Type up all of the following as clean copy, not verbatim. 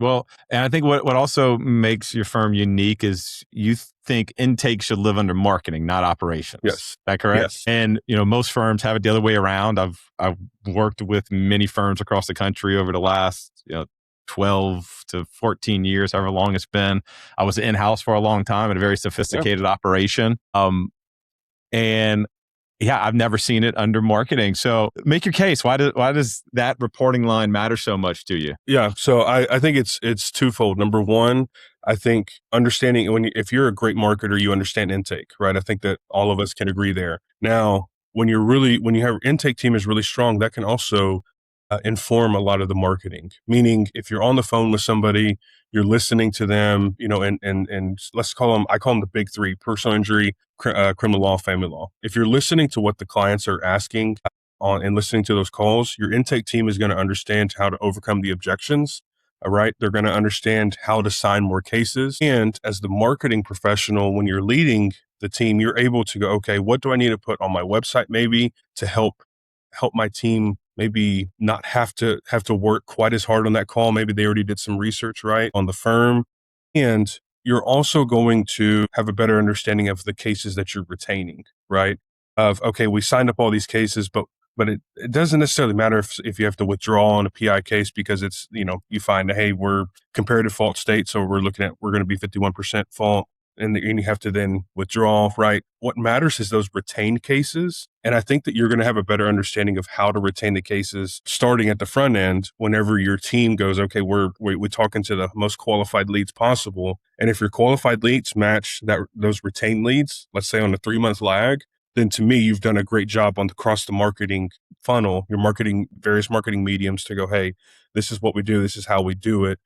Well, and I think what also makes your firm unique is you think intake should live under marketing, not operations. Yes. Is that correct? Yes. And most firms have it the other way around. I've worked with many firms across the country over the last 12 to 14 years, however long it's been. I was in-house for a long time at a very sophisticated operation. And yeah, I've never seen it under marketing. So make your case. Why does that reporting line matter so much to you? Yeah. So I think it's twofold. Number one, I think understanding if you're a great marketer, you understand intake, right? I think that all of us can agree there. Now, when you have intake team is really strong, that can also inform a lot of the marketing. Meaning, if you're on the phone with somebody, you're listening to them, and let's I call them the big three: personal injury, criminal law, family law. If you're listening to what the clients are asking on and listening to those calls, your intake team is going to understand how to overcome the objections. All right. They're going to understand how to sign more cases. And as the marketing professional, when you're leading the team, you're able to go, okay, what do I need to put on my website maybe to help my team maybe not have to work quite as hard on that call. Maybe they already did some research, right, on the firm. And you're also going to have a better understanding of the cases that you're retaining, right? Of, okay, we signed up all these cases, but it doesn't necessarily matter if you have to withdraw on a PI case because it's, you find, hey, we're comparative fault state. So we're going to be 51% fault. And you have to then withdraw, right? What matters is those retained cases. And I think that you're going to have a better understanding of how to retain the cases starting at the front end whenever your team goes, okay, we're talking to the most qualified leads possible. And if your qualified leads match those retained leads, let's say on a 3-month lag, then to me, you've done a great job across the marketing funnel, your various marketing mediums to go, hey, this is what we do. This is how we do it.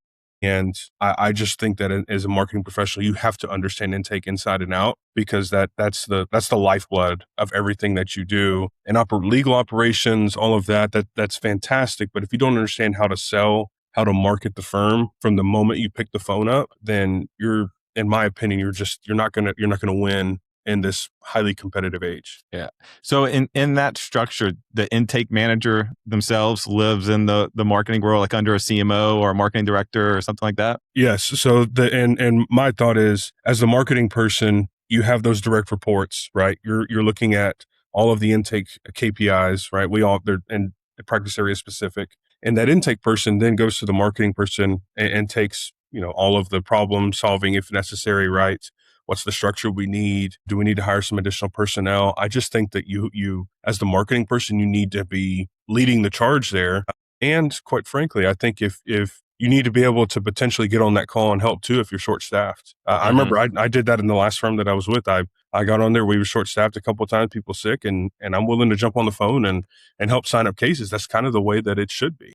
And I just think that as a marketing professional, you have to understand intake inside and out because that's the lifeblood of everything that you do. And legal operations, all of that's fantastic. But if you don't understand how to sell, how to market the firm from the moment you pick the phone up, then in my opinion, you're not gonna win in this highly competitive age. Yeah. So in that structure, the intake manager themselves lives in the marketing world, like under a CMO or a marketing director or something like that? Yes. So and my thought is, as a marketing person, you have those direct reports, right? You're looking at all of the intake KPIs, right? They're in the practice area specific. And that intake person then goes to the marketing person and takes, all of the problem solving if necessary, right? What's the structure we need? Do we need to hire some additional personnel? I just think that you as the marketing person, you need to be leading the charge there. And quite frankly, I think if you need to be able to potentially get on that call and help too if you're short-staffed. I remember I did that in the last firm that I was with. I got on there. We were short-staffed a couple of times, people sick, and I'm willing to jump on the phone and help sign up cases. That's kind of the way that it should be.